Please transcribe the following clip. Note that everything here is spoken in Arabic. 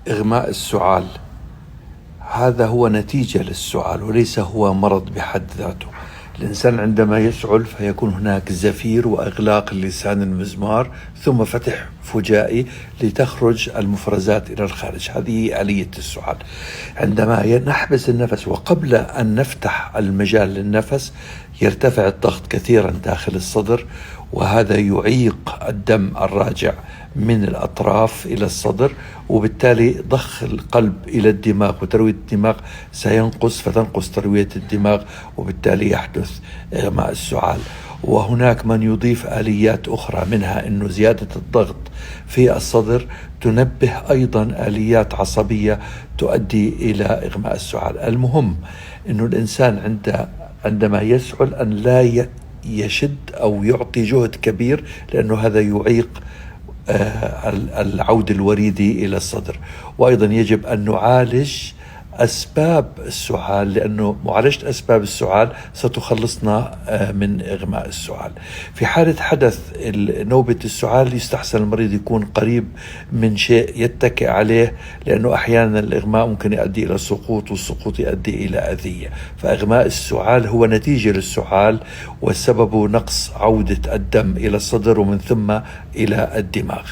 إغماء السعال هذا هو نتيجة للسعال وليس هو مرض بحد ذاته. الإنسان عندما يسعل فيكون هناك زفير وإغلاق اللسان المزمار ثم فتح فجائي لتخرج المفرزات إلى الخارج. هذه آلية السعال. عندما نحبس النفس وقبل أن نفتح المجال للنفس يرتفع الضغط كثيرا داخل الصدر، وهذا يعيق الدم الراجع من الأطراف إلى الصدر، وبالتالي ضخ القلب إلى الدماغ وتروية الدماغ سينقص، فتنقص تروية الدماغ وبالتالي يحدث إغماء السعال. وهناك من يضيف آليات أخرى، منها أنه زيادة الضغط في الصدر تنبه أيضا آليات عصبية تؤدي إلى إغماء السعال. المهم أنه الإنسان عندما يسعل أن لا يشد أو يعطي جهد كبير، لأنه هذا يعيق العود الوريدي إلى الصدر. وأيضا يجب أن نعالج أسباب السعال، لأنه معالجة أسباب السعال ستخلصنا من إغماء السعال. في حالة حدث نوبة السعال يستحسن المريض يكون قريب من شيء يتكئ عليه، لأنه أحيانا الإغماء ممكن يؤدي إلى سقوط، والسقوط يؤدي إلى أذية. فإغماء السعال هو نتيجة للسعال، والسبب نقص عودة الدم إلى الصدر ومن ثم إلى الدماغ.